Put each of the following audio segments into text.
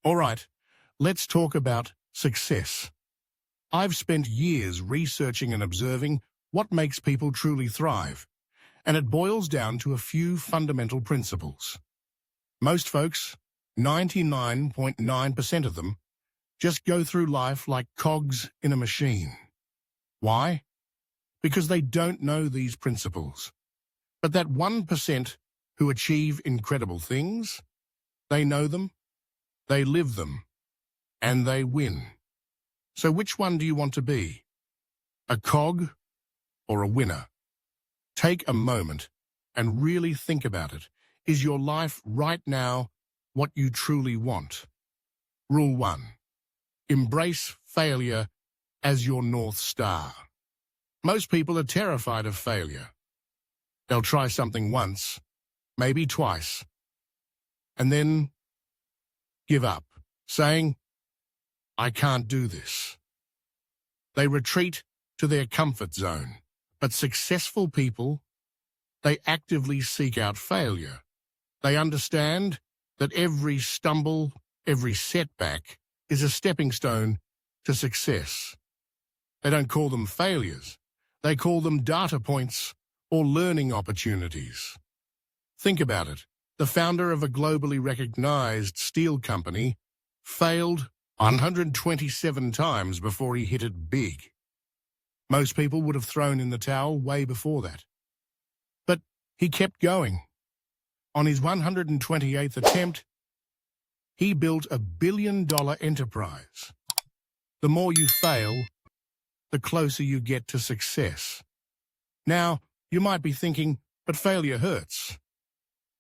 All right, let's talk about success. I've spent years researching and observing what makes people truly thrive, and it boils down to a few fundamental principles. Most folks, 99.9% of them, just go through life like cogs in a machine. Why? Because they don't know these principles. But that 1% who achieve incredible things, they know them, they live them, and they win. So which one do you want to be? A cog or a winner? Take a moment and really think about it. Is your life right now what you truly want? Rule 1. Embrace failure as your North Star. Most people are terrified of failure. They'll try something once, maybe twice, and then give up, saying, "I can't do this." They retreat to their comfort zone. But successful people, they actively seek out failure. They understand that every stumble, every setback is a stepping stone to success. They don't call them failures. They call them data points or learning opportunities. Think about it. The founder of a globally recognized steel company failed 127 times before he hit it big. Most people would have thrown in the towel way before that. But he kept going. On his 128th attempt, he built a billion-dollar enterprise. The more you fail, the closer you get to success. Now, you might be thinking, but failure hurts.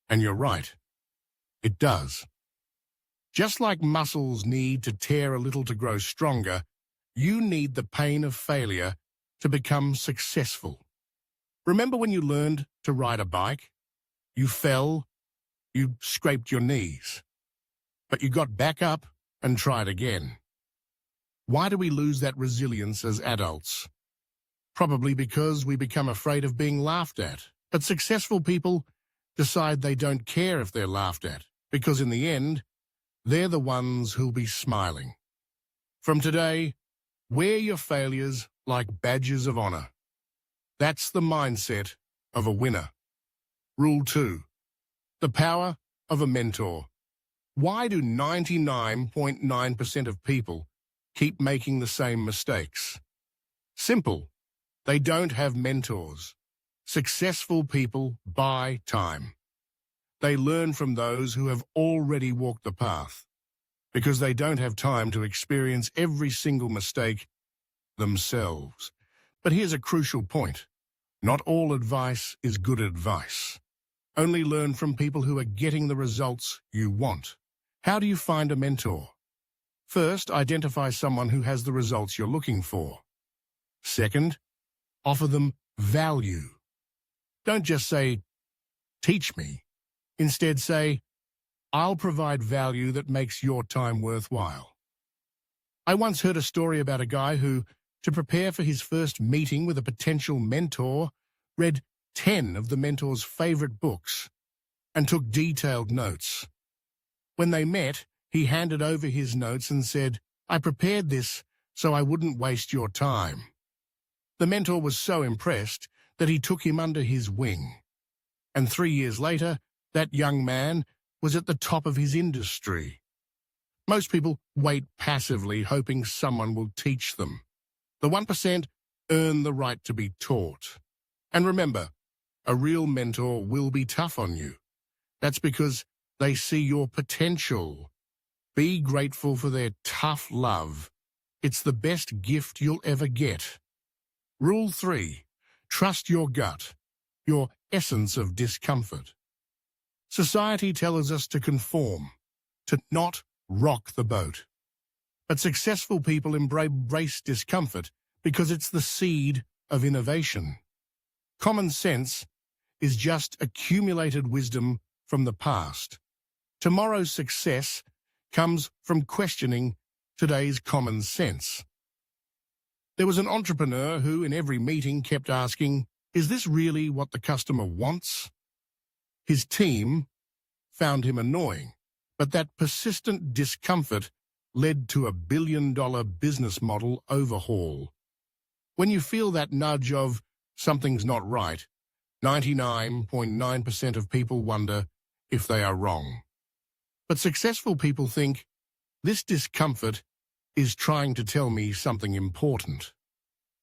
And you're right. It does. Just like muscles need to tear a little to grow stronger, you need the pain of failure to become successful. Remember when you learned to ride a bike? You fell, you scraped your knees, but you got back up and tried again. Why do we lose that resilience as adults? Probably because we become afraid of being laughed at. But successful people decide they don't care if they're laughed at, because in the end, they're the ones who'll be smiling. From today, wear your failures like badges of honor. That's the mindset of a winner. Rule 2. The power of a mentor. Why do 99.9% of people keep making the same mistakes? Simple. They don't have mentors. Successful people buy time. They learn from those who have already walked the path, because they don't have time to experience every single mistake themselves. But here's a crucial point. Not all advice is good advice. Only learn from people who are getting the results you want. How do you find a mentor? First, identify someone who has the results you're looking for. Second, offer them value. Don't just say, "Teach me." Instead say, "I'll provide value that makes your time worthwhile." I once heard a story about a guy who, to prepare for his first meeting with a potential mentor, read 10 of the mentor's favorite books and took detailed notes. When they met, he handed over his notes and said, "I prepared this so I wouldn't waste your time." The mentor was so impressed that he took him under his wing. And 3 years later, that young man was at the top of his industry. Most people wait passively, hoping someone will teach them. The 1% earn the right to be taught. And remember, a real mentor will be tough on you. That's because they see your potential. Be grateful for their tough love. It's the best gift you'll ever get. Rule 3. Trust your gut, your essence of discomfort. Society tells us to conform, to not rock the boat. But successful people embrace discomfort because it's the seed of innovation. Common sense is just accumulated wisdom from the past. Tomorrow's success comes from questioning today's common sense. There was an entrepreneur who, in every meeting, kept asking, "Is this really what the customer wants?" His team found him annoying, But that persistent discomfort led to a billion-dollar business model overhaul. When you feel that nudge of something's not right, 99.9% of people wonder if they are wrong. But successful people think, this discomfort is trying to tell me something important.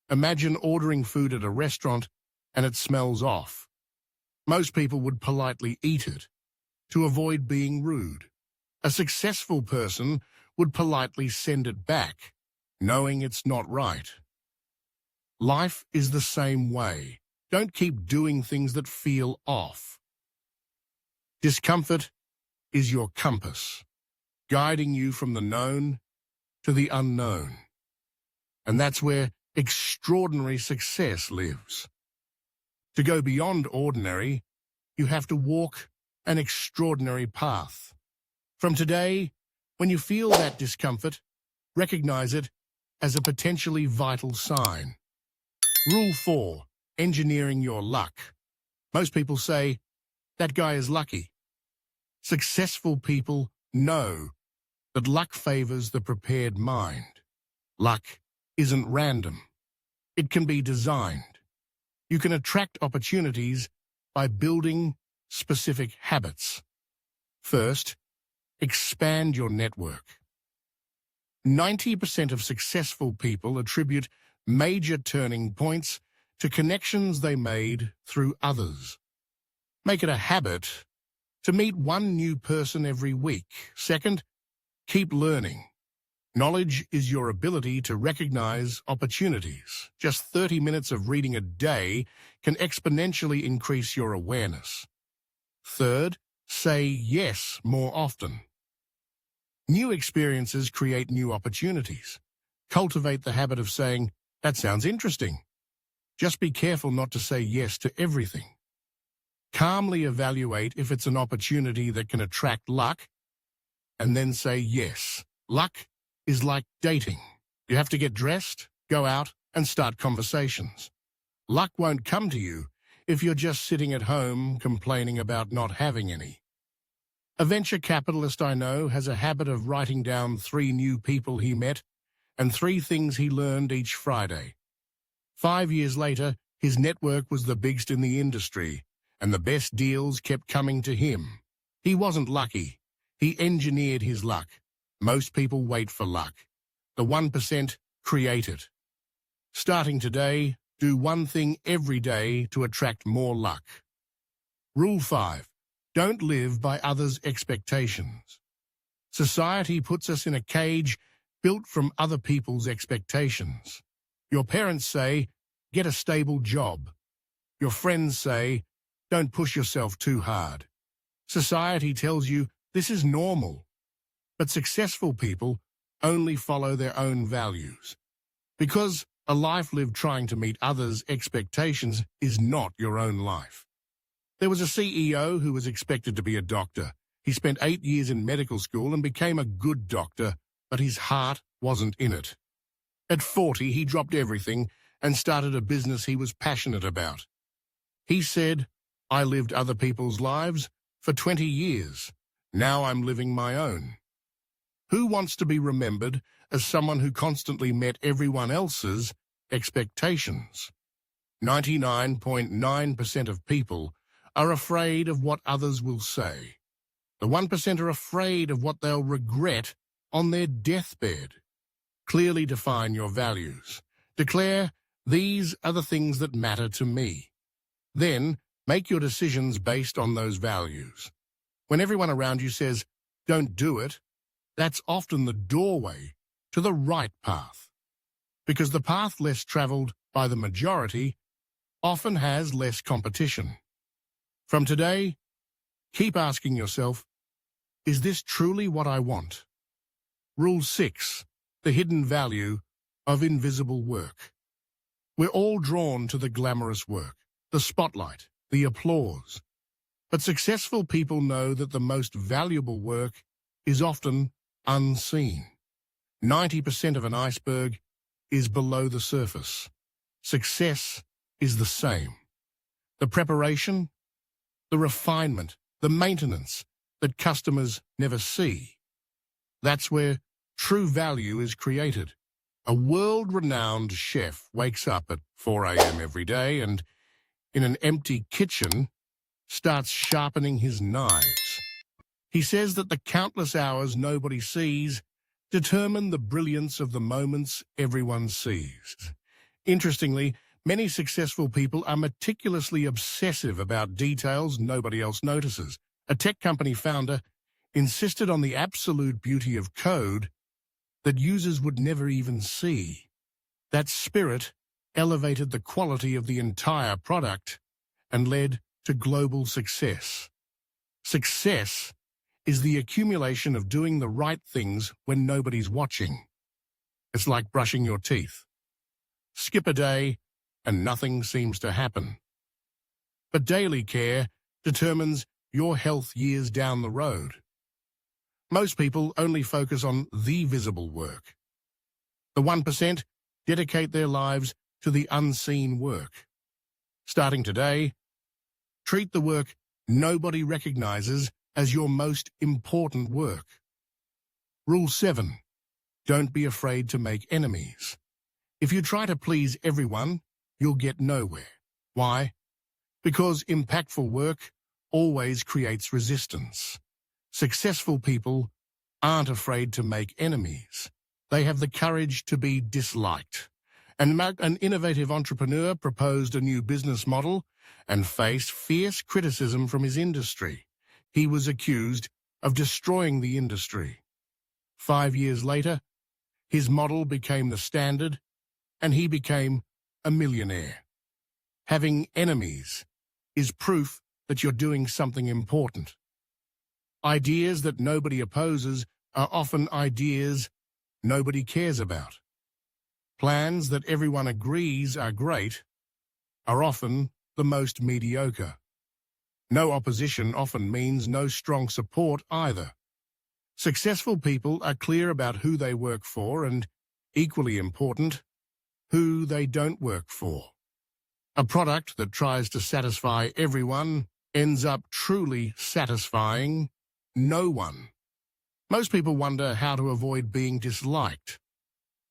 Imagine ordering food at a restaurant and it smells off. Most people would politely eat it to avoid being rude. A successful person would politely send it back, knowing it's not right. Life is the same way. Don't keep doing things that feel off. Discomfort is your compass, guiding you from the known to the unknown. And that's where extraordinary success lives. To go beyond ordinary, you have to walk an extraordinary path. From today, when you feel that discomfort, recognize it as a potentially vital sign. Rule 4, engineering your luck. Most people say, that guy is lucky. Successful people know that luck favors the prepared mind. Luck isn't random. It can be designed. You can attract opportunities by building specific habits. First, expand your network. 90% of successful people attribute major turning points to connections they made through others. Make it a habit to meet one new person every week. Second, keep learning. Knowledge is your ability to recognize opportunities. Just 30 minutes of reading a day can exponentially increase your awareness. Third, say yes more often. New experiences create new opportunities. Cultivate the habit of saying, that sounds interesting. Just be careful not to say yes to everything. Calmly evaluate if it's an opportunity that can attract luck, and then say yes. Luck is like dating. You have to get dressed, go out, and start conversations. Luck won't come to you if you're just sitting at home complaining about not having any. A venture capitalist I know has a habit of writing down 3 new people he met and 3 things he learned each Friday. 5 years later, his network was the biggest in the industry, and the best deals kept coming to him. He wasn't lucky. He engineered his luck. Most people wait for luck. The 1% create it. Starting today, do one thing every day to attract more luck. Rule 5. Don't live by others' expectations. Society puts us in a cage built from other people's expectations. Your parents say, get a stable job. Your friends say, don't push yourself too hard. Society tells you this is normal. But successful people only follow their own values. Because a life lived trying to meet others' expectations is not your own life. There was a CEO who was expected to be a doctor. He spent 8 years in medical school and became a good doctor, but his heart wasn't in it. At 40, he dropped everything and started a business he was passionate about. He said, I lived other people's lives for 20 years. Now I'm living my own. Who wants to be remembered as someone who constantly met everyone else's expectations? 99.9% of people are afraid of what others will say. The 1% are afraid of what they'll regret on their deathbed. Clearly define your values. Declare, these are the things that matter to me. Then, make your decisions based on those values. When everyone around you says, don't do it, that's often the doorway to the right path. Because the path less traveled by the majority often has less competition. From today, keep asking yourself, is this truly what I want? Rule 6, the hidden value of invisible work. We're all drawn to the glamorous work, the spotlight, the applause. But successful people know that the most valuable work is often unseen. 90% of an iceberg is below the surface. Success is the same. The preparation, the refinement, the maintenance, that customers never see. That's where true value is created. A world-renowned chef wakes up at 4 a.m. every day and, in an empty kitchen, starts sharpening his knives. He says that the countless hours nobody sees determine the brilliance of the moments everyone sees. Interestingly, many successful people are meticulously obsessive about details nobody else notices. A tech company founder insisted on the absolute beauty of code that users would never even see. That spirit elevated the quality of the entire product and led to global success. Success is the accumulation of doing the right things when nobody's watching. It's like brushing your teeth. Skip a day and nothing seems to happen. But daily care determines your health years down the road. Most people only focus on the visible work. The 1% dedicate their lives to the unseen work. Starting today, treat the work nobody recognizes as your most important work. Rule 7. Don't be afraid to make enemies. If you try to please everyone, you'll get nowhere. Why? Because impactful work always creates resistance. Successful people aren't afraid to make enemies. They have the courage to be disliked. And an innovative entrepreneur proposed a new business model and faced fierce criticism from his industry. He was accused of destroying the industry. 5 years later, his model became the standard, and he became a millionaire. Having enemies is proof that you're doing something important. Ideas that nobody opposes are often ideas nobody cares about. Plans that everyone agrees are great are often the most mediocre. No opposition often means no strong support either. Successful people are clear about who they work for and, equally important, who they don't work for. A product that tries to satisfy everyone ends up truly satisfying no one. Most people wonder how to avoid being disliked.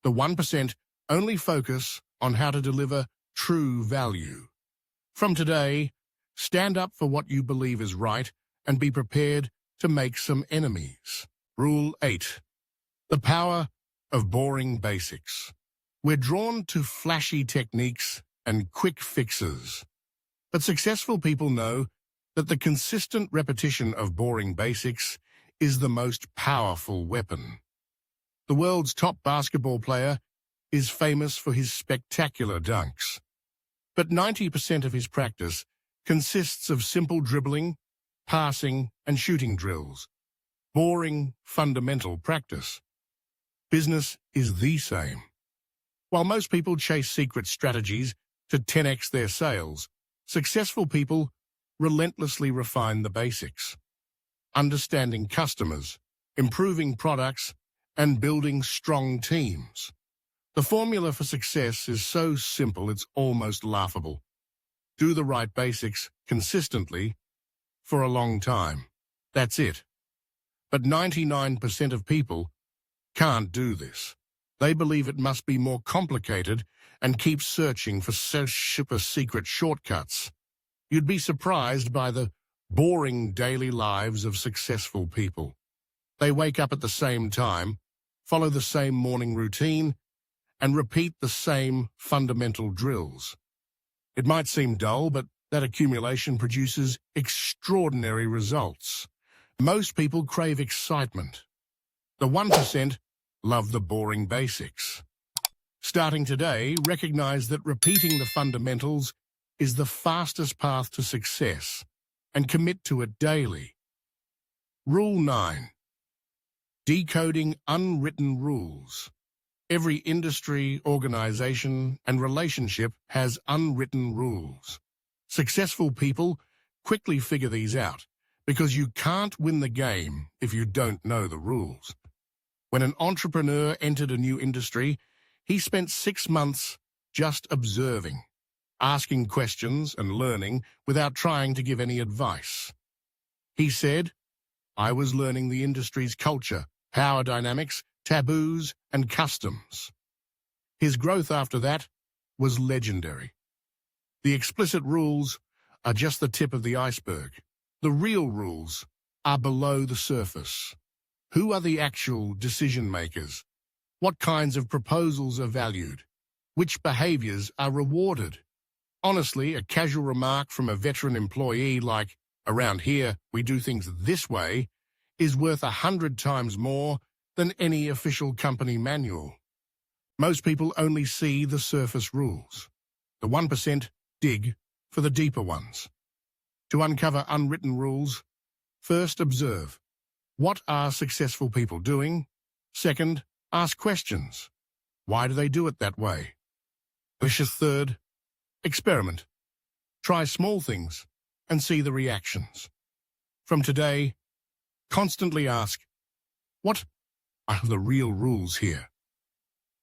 The 1% only focus on how to deliver true value. From today, stand up for what you believe is right and be prepared to make some enemies. Rule 8. The power of boring basics. We're drawn to flashy techniques and quick fixes. But successful people know that the consistent repetition of boring basics is the most powerful weapon. The world's top basketball player is famous for his spectacular dunks. But 90% of his practice consists of simple dribbling, passing, and shooting drills. Boring, fundamental practice. Business is the same. While most people chase secret strategies to 10x their sales, successful people relentlessly refine the basics. Understanding customers, improving products, and building strong teams. The formula for success is so simple it's almost laughable. Do the right basics consistently for a long time. That's it. But 99% of people can't do this. They believe it must be more complicated and keep searching for super secret shortcuts. You'd be surprised by the boring daily lives of successful people. They wake up at the same time, follow the same morning routine, and repeat the same fundamental drills. It might seem dull, but that accumulation produces extraordinary results. Most people crave excitement. The 1% love the boring basics. Starting today, recognize that repeating the fundamentals is the fastest path to success, and commit to it daily. Rule 9. Decoding unwritten rules. Every industry, organization, and relationship has unwritten rules. Successful people quickly figure these out, because you can't win the game if you don't know the rules. When an entrepreneur entered a new industry, he spent 6 months just observing, asking questions and learning without trying to give any advice. He said, I was learning the industry's culture, power dynamics, taboos, and customs. His growth after that was legendary. The explicit rules are just the tip of the iceberg. The real rules are below the surface. Who are the actual decision makers? What kinds of proposals are valued? Which behaviors are rewarded? Honestly, a casual remark from a veteran employee like, "Around here, we do things this way," is worth 100 times more than any official company manual. Most people only see the surface rules. The 1% dig for the deeper ones. To uncover unwritten rules, first observe. What are successful people doing? Second, ask questions. Why do they do it that way? Third, experiment. Try small things and see the reactions. From today, constantly ask, what are the real rules here?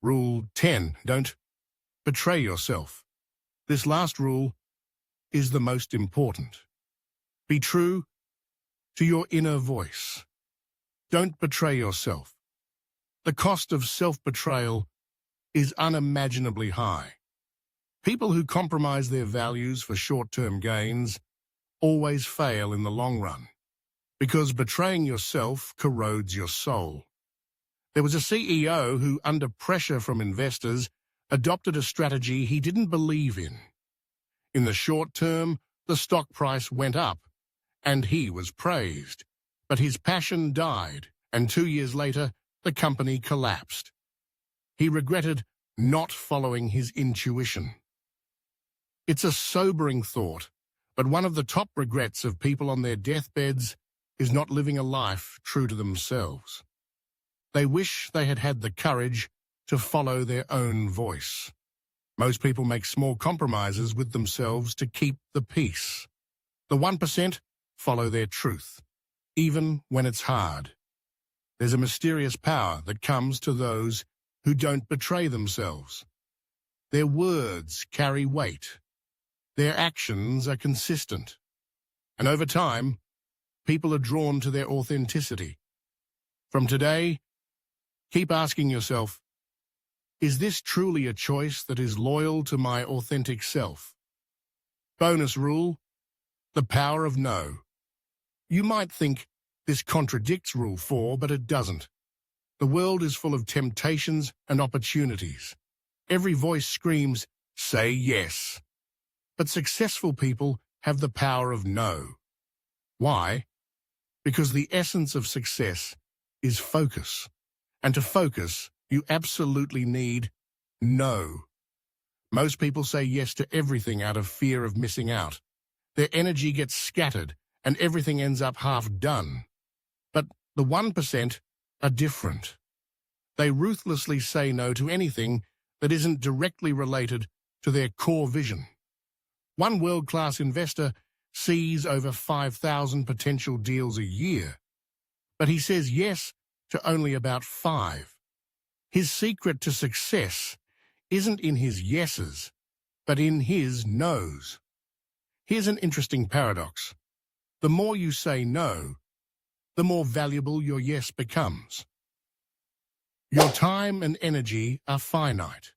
Rule 10, don't betray yourself. This last rule is the most important. Be true to your inner voice. Don't betray yourself. The cost of self-betrayal is unimaginably high. People who compromise their values for short-term gains always fail in the long run, because betraying yourself corrodes your soul. There was a CEO who, under pressure from investors, adopted a strategy he didn't believe in. In the short term, the stock price went up, and he was praised. But his passion died, and 2 years later, the company collapsed. He regretted not following his intuition. It's a sobering thought, but one of the top regrets of people on their deathbeds is not living a life true to themselves. They wish they had had the courage to follow their own voice. Most people make small compromises with themselves to keep the peace. The 1% follow their truth, even when it's hard. There's a mysterious power that comes to those who don't betray themselves. Their words carry weight. Their actions are consistent. And over time, people are drawn to their authenticity. From today, keep asking yourself, is this truly a choice that is loyal to my authentic self? Bonus rule, the power of no. You might think this contradicts Rule 4, but it doesn't. The world is full of temptations and opportunities. Every voice screams, say yes. But successful people have the power of no. Why? Because the essence of success is focus. And to focus, you absolutely need no. Most people say yes to everything out of fear of missing out. Their energy gets scattered, and everything ends up half done. But the 1% are different. They ruthlessly say no to anything that isn't directly related to their core vision. One world-class investor sees over 5,000 potential deals a year, but he says yes to only about 5. His secret to success isn't in his yeses, but in his no's. Here's an interesting paradox. The more you say no, the more valuable your yes becomes. Your time and energy are finite.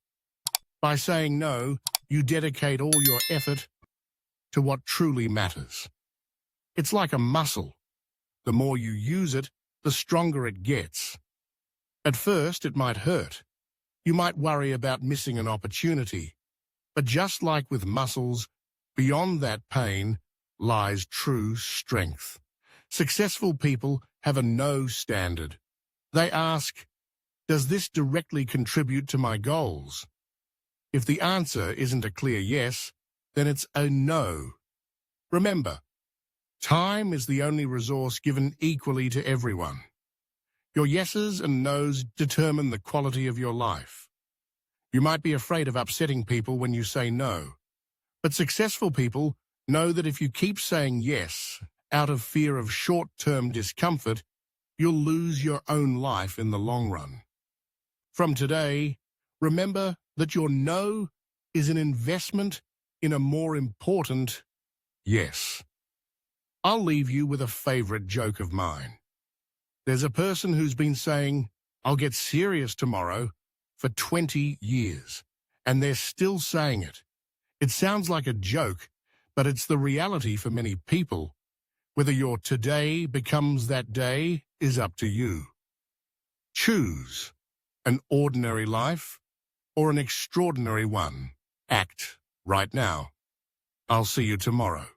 By saying no, you dedicate all your effort to what truly matters. It's like a muscle. The more you use it, the stronger it gets. At first, it might hurt. You might worry about missing an opportunity. But just like with muscles, beyond that pain lies true strength. Successful people have a no standard. They ask, does this directly contribute to my goals? If the answer isn't a clear yes, then it's a no. Remember, time is the only resource given equally to everyone. Your yeses and nos determine the quality of your life. You might be afraid of upsetting people when you say no, but successful people know that if you keep saying yes out of fear of short-term discomfort, you'll lose your own life in the long run. From today, remember that your no is an investment in a more important yes. I'll leave you with a favorite joke of mine. There's a person who's been saying, "I'll get serious tomorrow," for 20 years, and they're still saying it. It sounds like a joke, but it's the reality for many people. Whether your today becomes that day is up to you. Choose an ordinary life or an extraordinary one. Act right now. I'll see you tomorrow.